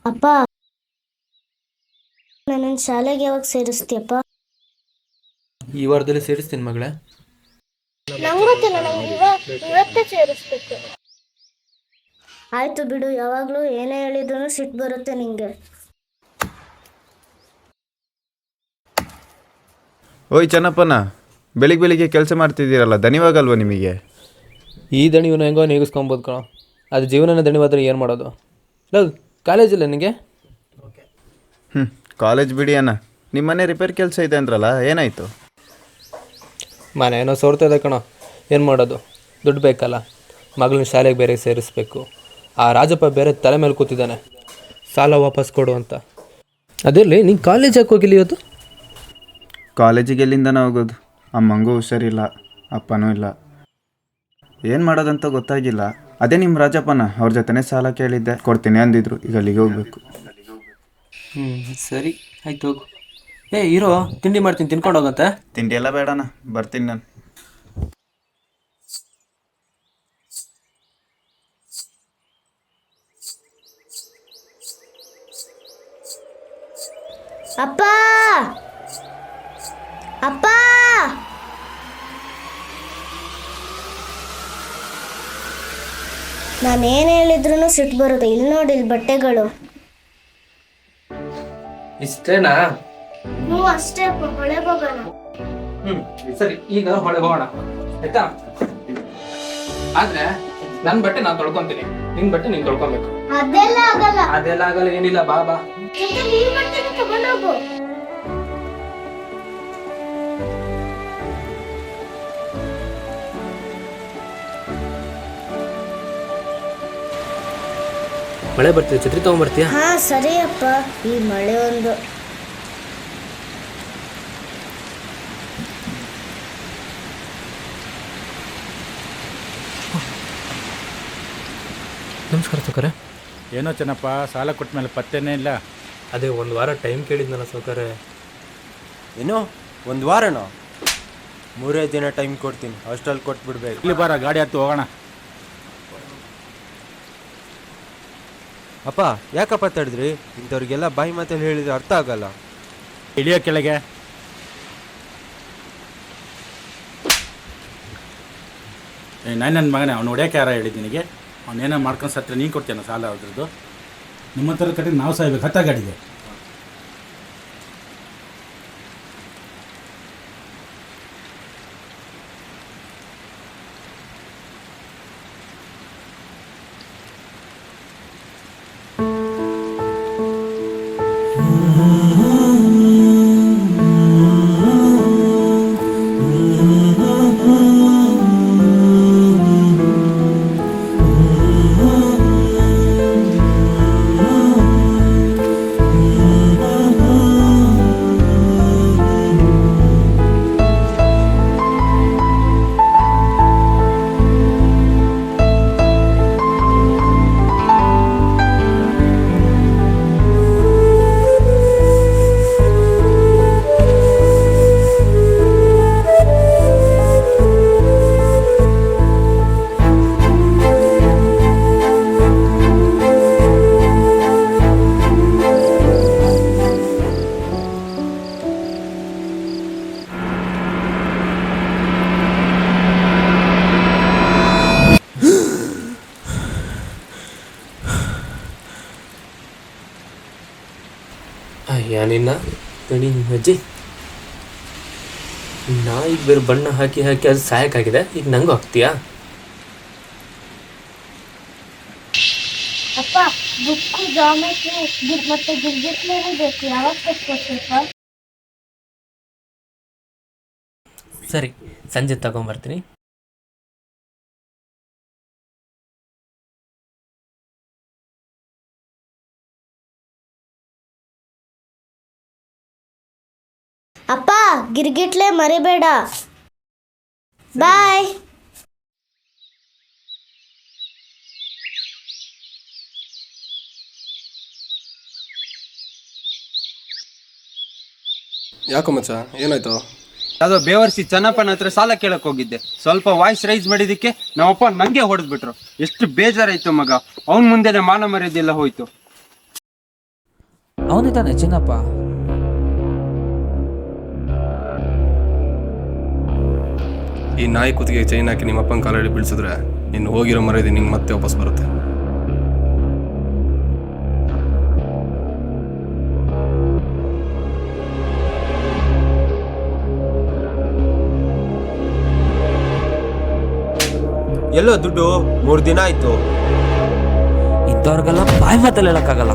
ಅಪ್ಪ, ನನ್ನ ಶಾಲೆಗೆ ಯಾವಾಗ ಸೇರಿಸ್ತೀಯಪ್ಪ? ಈ ವಾರದಲ್ಲಿ ಸೇರಿಸ್ತೀನಿ ಮಗಳೇ. ನಂಗೆ ಗೊತ್ತಿಲ್ಲ, ನಂಗೆ ಇವತ್ತೇ ಸೇರಿಸ್ಬೇಕು. ಆಯ್ತು ಬಿಡು, ಯಾವಾಗಲೂ ಏನೇ ಹೇಳಿದ್ರು ಸಿಟ್ಟು ಬರುತ್ತೆ ನಿಂಗೆ. ಓಯ್ ಚೆನ್ನಪ್ಪನ, ಬೆಳಿಗ್ಗೆ ಕೆಲಸ ಮಾಡ್ತಿದ್ದೀರಲ್ಲ, ದಣಿವಾಗಲ್ವ ನಿಮಗೆ? ಈ ದಣಿವನ್ನ ಹೆಂಗೋ ನೀಗಿಸ್ಕೊಬೋದು ಕಣೋ, ಅದು ಜೀವನನ ದಣಿವಾದ್ರೆ ಏನು ಮಾಡೋದು? ಲವ್, ಕಾಲೇಜಿಲ್ಲ ನಿನಗೆ? ಕಾಲೇಜ್ ಬಿಡಿ ಅಣ್ಣ, ನಿಮ್ಮ ಮನೆ ರಿಪೇರ್ ಕೆಲಸ ಇದೆ ಅಂದ್ರಲ್ಲ, ಏನಾಯಿತು? ಮನೆ ಏನೋ ಸೋರ್ತಾ ಇದೆ ಕಣೋ, ಏನು ಮಾಡೋದು? ದುಡ್ಡು ಬೇಕಲ್ಲ, ಮಗಳನ್ನ ಶಾಲೆಗೆ ಬೇರೆ ಸೇರಿಸ್ಬೇಕು. ಆ ರಾಜಪ್ಪ ಬೇರೆ ತಲೆ ಮೇಲೆ ಕೂತಿದ್ದಾನೆ, ಸಾಲ ವಾಪಸ್ ಕೊಡು ಅಂತ. ಅದಿರಲಿ, ನೀನು ಕಾಲೇಜ್ ಯಾಕೆ ಹೋಗಿಲ್ಲ ಇವತ್ತು? ಕಾಲೇಜಿಗೆ ಎಲ್ಲಿಂದನೇ ಹೋಗೋದು? ಅಮ್ಮಂಗೂ ಹುಷಾರಿಲ್ಲ, ಅಪ್ಪನೂ ಇಲ್ಲ, ಏನು ಮಾಡೋದಂತ ಗೊತ್ತಾಗಿಲ್ಲ. ಅದೇ ನಿಮ್ಮ ರಾಜಪ್ಪನ ಅವ್ರ ಜೊತೆನೇ ಸಾಲ ಕೇಳಿದ್ದೆ, ಕೊಡ್ತೀನಿ ಅಂದಿದ್ರು. ಈಗ ಅಲ್ಲಿಗೆ ಹೋಗ್ಬೇಕು. ಸರಿ ಆಯ್ತು, ಹೋಗು. ಇರೋ, ತಿಂಡಿ ಮಾಡ್ತೀನಿ, ತಿನ್ಕೊಂಡು ಹೋಗತ್ತೆ. ತಿಂಡಿ ಎಲ್ಲ ಬೇಡಣ್ಣ, ಬರ್ತೀನಿ ನಾನು. ಅಪ್ಪ, ಅಪ್ಪ, ನಾನೇನು ಹೇಳಿದ್ರು ಸಿಟ್ಟು ಬರುತ್ತೆ. ಇಲ್ಲಿ ನೋಡಿ, ಇಲ್ಲಿ ಬಟ್ಟೆಗಳು. ಇಷ್ಟೇನಾ? ಹ್ಞೂ ಅಷ್ಟೇ ಅಪ್ಪ, ಹೊಳೆಗೆ ಹೋಗೋಣ. ಸರಿ, ಈಗ ಹೊಳೆಗೆ ಹೋಗೋಣ ಆಯ್ತಾ? ಆದ್ರೆ ನನ್ನ ಬಟ್ಟೆ ನಾನು ತೊಳ್ಕೊಂತೀನಿ, ನಿನ್ ಬಟ್ಟೆ ನೀನ್ ತೊಳ್ಕೊಬೇಕು. ಅದೆಲ್ಲ ಆಗಲ್ಲ. ಅದೆಲ್ಲ ಆಗಲ್ಲ, ಏನಿಲ್ಲ, ಬಾ ಬಾ. ಈ ಬಟ್ಟೆನ ತಗೊಂಡೋಗು. ಮಳೆ ಬರ್ತಿದೆ, ಛತ್ರಿ ತಗೊಂಡ್ಬರ್ತೀಯ? ಹಾ ಸರಿ ಅಪ್ಪ. ಈ ಮಳೆ ಒಂದು ನಮಸ್ಕಾರ ಸೌಕರ್ಯ. ಏನೋ ಚೆನ್ನಪ್ಪ, ಸಾಲ ಕೊಟ್ಟ ಮೇಲೆ ಪತ್ತೇನೇ ಇಲ್ಲ. ಅದೇ ಒಂದು ವಾರ ಟೈಮ್ ಕೇಳಿದ್ನಲ್ಲ ಸೌಕರ್ಯ. ಏನೋ ಒಂದು ವಾರನೋ? 3 ದಿನ ಟೈಮ್ ಕೊಡ್ತೀನಿ, ಅಷ್ಟಲ್ಲಿ ಕೊಟ್ಬಿಡ್ಬೇಕು. ಇಲ್ಲಿ ಬಾರ, ಗಾಡಿ ಹತ್ತು ಹೋಗೋಣ. ಅಪ್ಪ ಯಾಕಪ್ಪ ತಡಿದ್ರಿ? ಇಂಥವ್ರಿಗೆಲ್ಲ ಬಾಯಿ ಮಾತಲ್ಲಿ ಹೇಳಿದ್ರೆ ಅರ್ಥ ಆಗಲ್ಲ. ಇಳಿಯೋ ಕೆಳಗೆ. ನಾನು ನನ್ನ ಮಗನೇ, ಅವ್ನು ಹೊಡ್ಯೋಕೆ ಯಾರ ಹೇಳಿದ್ದು ನಿನಗೆ? ಅವನೇನೋ ಮಾಡ್ಕೊಂಡು ಸತ್ರ ನೀನು ಕೊಡ್ತೇನೆ ಸಾಲ ಅದ್ರದ್ದು? ನಿಮ್ಮ ಥರ ಕಟ್ಟಿ ನಾವು ಸಾಯ್ಬೇಕು, ಹತ್ತ ಗಾಡಿಗೆ. ಅಯ್ಯ ನಿನ್ನ ತಡಿ, ನಿಮ್ಮ ಅಜ್ಜಿ ಈಗ ಬೇರೆ ಬಣ್ಣ ಹಾಕಿ ಹಾಕಿ ಅದು ಸಾಯಕ್ಕಾಗಿದೆ. ಈಗ ನಂಗೂ ಹಾಕ್ತೀಯಾ? ಅಪ್ಪ, ಬುಕ್ಕು, ಜಾಮೆಟ್ರಿ ಮತ್ತೆ ಗಿರ್ಗಿಟ್ಲೇನೆ ಬೇಕು. ಯಾವಾಗ ಕೊಡ್ಬೇಕು? ಸರಿ, ಸಂಜೆ ತಗೊಂಬರ್ತೀನಿ. ಅಪ್ಪ ಗಿರ್ಗಿಟ್ಲೆ ಮರಿಬೇಡ. ಬಾಯ್. ಯಾಕೋ ಮಚ್ಚ, ಏನಾಯ್ತು? ಯಾವುದೋ ಬೇವರ್ಸಿ ಚೆನ್ನಪ್ಪನ ಹತ್ರ ಸಾಲ ಕೇಳಕ್ ಹೋಗಿದ್ದೆ. ಸ್ವಲ್ಪ ವಾಯ್ಸ್ ರೈಸ್ ಮಾಡಿದಕ್ಕೆ ನಮ್ಮಪ್ಪ ನಂಗೆ ಹೊಡೆದ್ಬಿಟ್ರು. ಎಷ್ಟು ಬೇಜಾರಾಯ್ತು ಮಗ. ಅವನ ಮುಂದೆನೆ ಮಾನ ಮರ್ಯಾದೆಲ್ಲ ಹೋಯ್ತು. ಅವನೇ ತಾನೆ ಚಿನ್ನಪ್ಪ? ಈ ನಾಯಿ ಕುತ್ತಿಗೆ ಚೈನ್ ಹಾಕಿ ನಿಮ್ಮ ಅಪ್ಪನ ಕಾಲಡಿ ಬೀಳ್ಸಿದ್ರೆ ನೀನು ಹೋಗಿರೋ ಮರ್ಯಾದೆ ನಿಂಗೆ ಮತ್ತೆ ವಾಪಸ್ ಬರುತ್ತೆ. ಎಲ್ಲೋ ದುಡ್ಡು? 3 ದಿನ ಆಯ್ತು. ಇಂಥವ್ರಿಗೆಲ್ಲ ಬಾಯಿ ಮಾತಲ್ಲಿ ಹೇಳಕ್ಕಾಗಲ್ಲ.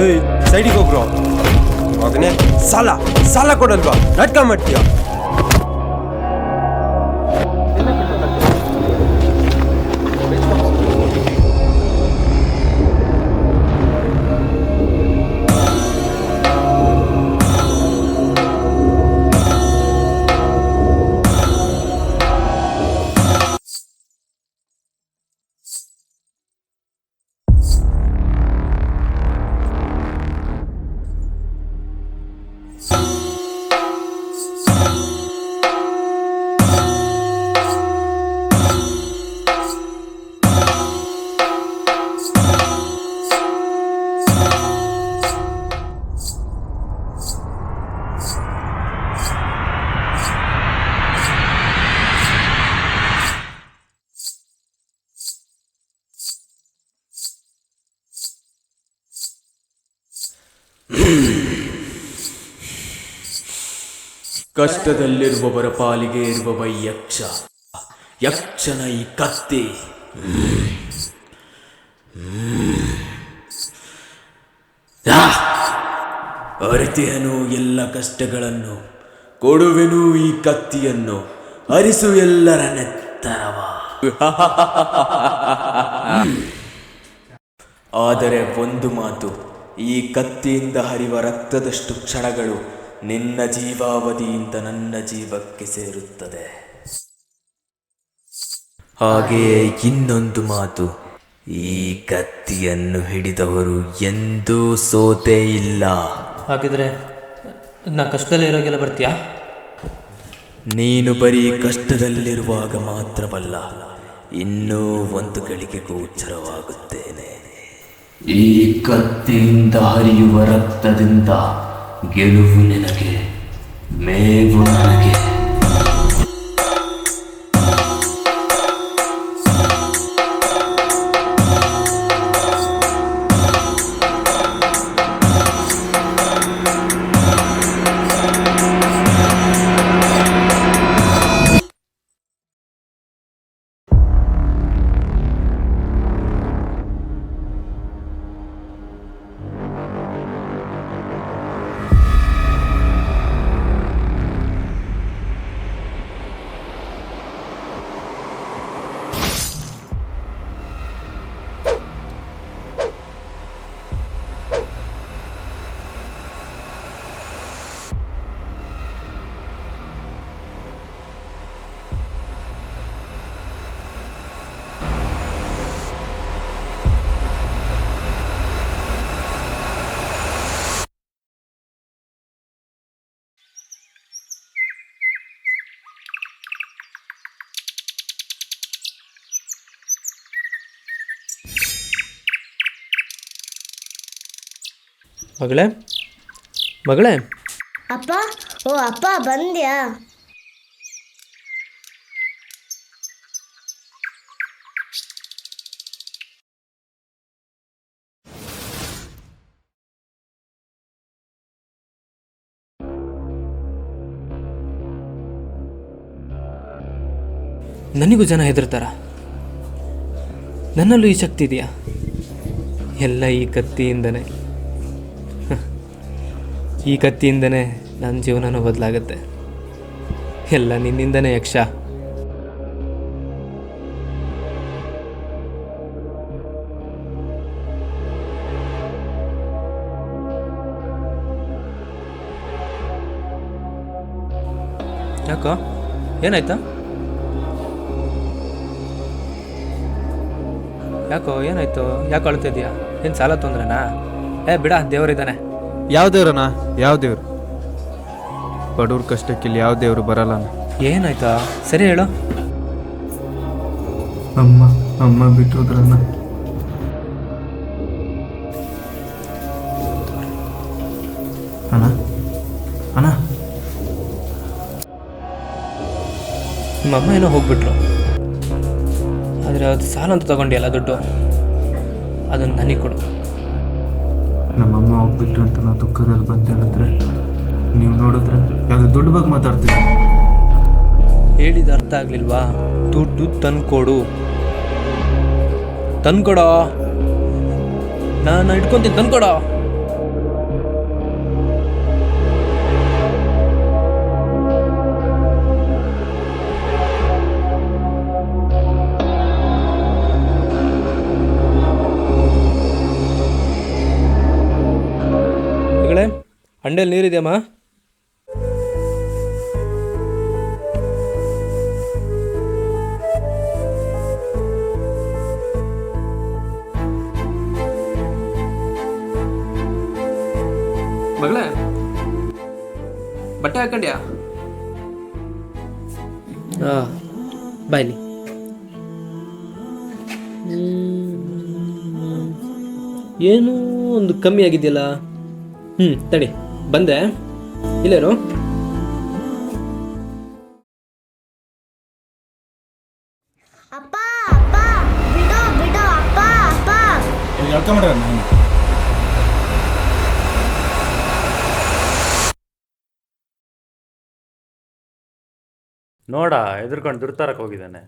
ಏಯ್, ಸೈಡಿಗೆ ಹೋಗ್ರು. ಮಗನೇ, ಸಾಲ ಕೊಡಲ್ವಾ? ನಾಟಕ ಮಾಡ್ತೀಯ? ಕಷ್ಟದಲ್ಲಿರುವವರ ಪಾಲಿಗೆ ಇರುವವ ಯಕ್ಷನ ಈ ಕತ್ತಿ. ಅರಿತೆಯನು ಎಲ್ಲ ಕಷ್ಟಗಳನ್ನು, ಕೊಡುವೆನು ಈ ಕತ್ತಿಯನ್ನು, ಅರಿಸು ಎಲ್ಲರ ನೆತ್ತರವ. ಆದರೆ ಒಂದು ಮಾತು, ಈ ಕತ್ತಿಯಿಂದ ಹರಿವ ರಕ್ತದಷ್ಟು ಕ್ಷಣಗಳು ನಿನ್ನ ಜೀವಾವಧಿಯಿಂದ ನನ್ನ ಜೀವಕ್ಕೆ ಸೇರುತ್ತದೆ. ಹಾಗೆಯೇ ಇನ್ನೊಂದು ಮಾತು, ಈ ಕತ್ತಿಯನ್ನು ಹಿಡಿದವರು ಎಂದೂ ಸೋತೇ ಇಲ್ಲ. ಹಾಗಿದ್ರೆ ನಾ ಕಷ್ಟದಲ್ಲಿ ಇರೋಗೆಲ್ಲ ಬರ್ತೀಯಾ? ನೀನು ಬರೀ ಕಷ್ಟದಲ್ಲಿರುವಾಗ ಮಾತ್ರವಲ್ಲ, ಇನ್ನೂ ಒಂದು ಗಳಿಗೆ ಗೋಚರವಾಗುತ್ತೇನೆ. ಈ ಕತ್ತಿಯಿಂದ ಹರಿಯುವ ರಕ್ತದಿಂದ ಗೆಲುವು ನಿನಗೆ, ಮೇವು ನನಗೆ. ಮಗಳೇ. ಅಪ್ಪ, ಓ ಅಪ್ಪ ಬಂದ್ಯಾ? ನನಗೂ ಜನ ಹೆದರ್ತಾರ. ನನ್ನಲ್ಲೂ ಈ ಶಕ್ತಿ ಇದೆಯಾ? ಎಲ್ಲ ಈ ಕತ್ತಿಯಿಂದನೇ. ಈ ಕತ್ತಿಯಿಂದನೇ ನನ್ನ ಜೀವನನೂ ಬದಲಾಗುತ್ತೆ. ಎಲ್ಲ ನಿನ್ನಿಂದನೇ ಯಕ್ಷ. ಯಾಕೋ ಏನಾಯ್ತಾ? ಏನಾಯ್ತು? ಯಾಕೆ ಅಳ್ತಿದ್ಯಾ? ಏನು ಸಾಲ ತೊಂದ್ರೆನಾ? ಬಿಡ, ದೇವರಿದ್ದಾನೆ. ಯಾವ ದೇವ್ರಣ್ಣ? ಯಾವ ದೇವ್ರು? ಬಡವ್ರ ಕಷ್ಟಕ್ಕಿಲ್ಲಿ ಯಾವ ದೇವರು ಬರಲ್ಲ. ಏನಾಯ್ತಾ? ಸರಿ ಹೇಳು. ಅಮ್ಮ ಬಿಟ್ಟೋದ್ರಣ್ಣ. ಅಣ್ಣ ನಿಮ್ಮಮ್ಮ ಏನೋ ಹೋಗ್ಬಿಟ್ರು, ಆದರೆ ಅದು ಸಾಲ ಅಂತ ತಗೊಂಡಿಯಲ್ಲ ದುಡ್ಡು, ಅದನ್ನು ನನಗೆ ಕೊಡು. ನಮ್ಮಮ್ಮ ಹೋಗ್ಬಿಟ್ರು ಅಂತ ನಾವು ದುಃಖದಲ್ಲಿ ಬಂದು ಹೇಳಿದ್ರೆ ನೀವು ನೋಡಿದ್ರೆ ಯಾವುದು ದುಡ್ಡು ಬಗ್ಗೆ ಮಾತಾಡ್ತೀವಿ. ಹೇಳಿದ ಅರ್ಥ ಆಗ್ಲಿಲ್ವಾ? ದುಡ್ಡು ತಂದ್ಕೊಡು. ತಂದ್ಕೊಡೋ, ನಾನು ಇಟ್ಕೊಂತೀನಿ, ತಂದ್ಕೊಡೋ. ಅಂಡೇಲಿ ನೀರಿದೆಯಮ್ಮ? ಮಗಳೇ, ಬಟ್ಟೆ ಹಾಕೊಂಡ್ಯಾ? ಬಾಯ್ಲಿ. ಏನೂ ಒಂದು ಕಮ್ಮಿ ಆಗಿದೆಯಲ್ಲ. ತಡಿ, ಬಂದೆ. ಇಲ್ಲೇನು? ಅಪ್ಪ ಅಪ್ಪ ಬಿಡು ಬಿಡು ಅಪ್ಪ ಅಪ್ಪ. ಹೇಳ್ಕೊಂಬಿಡ್ರ ನಾನು. ನೋಡ, ಎದುರ್ಕೊಂಡು ದುಡ್ಡು ತರಕ್ಕೆ ಹೋಗಿದ್ದಾನೆ.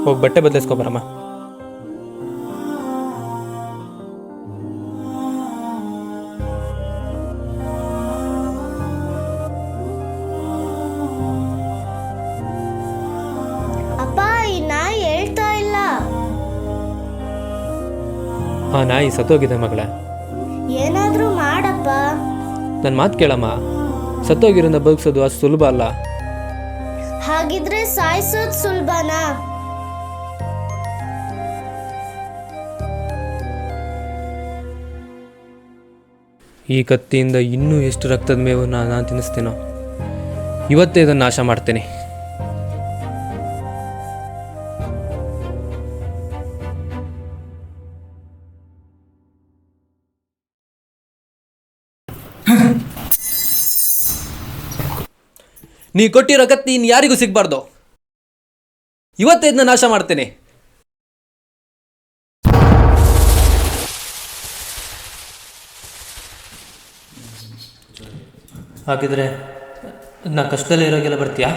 ಹೋಗಿ ಬಟ್ಟೆ ಬದಲಿಸ್ಕೊಬರಮ್ಮ. ಅಪ್ಪ, ಈ ನಾಯಿ ಹೇಳ್ತಾ ಇಲ್ಲ. ಆ ನಾಯಿ ಸತ್ತೋಗಿದೆ ಮಗಳೇ. ಏನಾದ್ರೂ ಮಾಡಪ್ಪ. ನನ್ನ ಮಾತು ಕೇಳಮ್ಮ. ಸತ್ತೋಗಿರೋನ್ನ ಬದುಕಿಸೋದು ಅಷ್ಟು ಸುಲಭ ಅಲ್ಲ. ಹಾಗಿದ್ರೆ ಸಾಯಿಸೋದು ಸುಲಭನಾ? ಈ ಕತ್ತಿಯಿಂದ ಇನ್ನೂ ಎಷ್ಟು ರಕ್ತದ ಮೇವನ್ನು ನಾನು ತಿನ್ನಿಸ್ತೀನೋ, ಇವತ್ತೇ ಇದನ್ನು ನಾಶ ಮಾಡ್ತೇನೆ. ನೀ ಕೊಟ್ಟಿರೋ ಕತ್ತಿ ಇನ್ನು ಯಾರಿಗೂ ಸಿಗಬಾರ್ದು. ಇವತ್ತೇ ಇದನ್ನ ನಾಶ ಮಾಡ್ತೇನೆ. ಹಾಗಿದ್ರೆ ನಾ ಕಷ್ಟದಲ್ಲೇ ಇರೋಗೆಲ್ಲ ಬರ್ತೀಯಾ?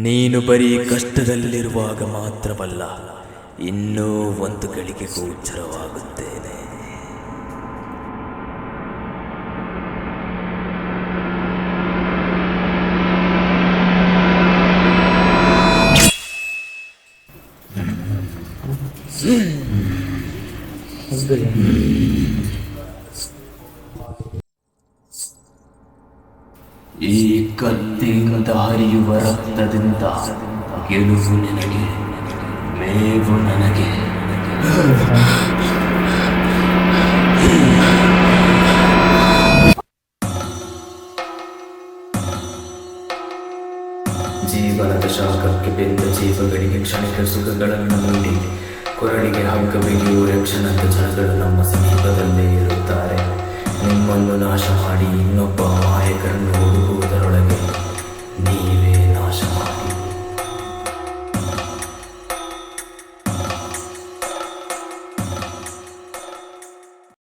ನೀನು ಬರೀ ಕಷ್ಟದಲ್ಲಿರುವಾಗ ಮಾತ್ರವಲ್ಲ, ಇನ್ನೂ ಒಂದು ಗಳಿಗೆ ಗೋಚರವಾಗುತ್ತೇನೆ. ಈ ಕತ್ತಿಯಿಂದ ಹರಿಯುವ ರಕ್ತದಿಂದ ಗೆಲುವು ನಿನಗೆ, ಮೇವು ನನಗೆ. ಜೀವನದ ಶಾಖಕ್ಕೆ ಬೆಂದ ಜೀವಗಳಿಗೆ ಕ್ಷಣಿಕ ಸುಖಗಳನ್ನು ನೀಡಿ ಕೊರಳಿಗೆ ಹಗ್ಗ ಬಿಗಿಯುವ ಕ್ಷಣದ ಜನಗಳು ನಮ್ಮ ಸಮೀಪದಲ್ಲೇ ಇರುತ್ತಾರೆ. ನಿಮ್ಮನ್ನು ನಾಶ ಮಾಡಿ ಇನ್ನೊಬ್ಬ ಮಾಯಕರನ್ನು ಹುಡುಕುವುದರೊಳಗೆ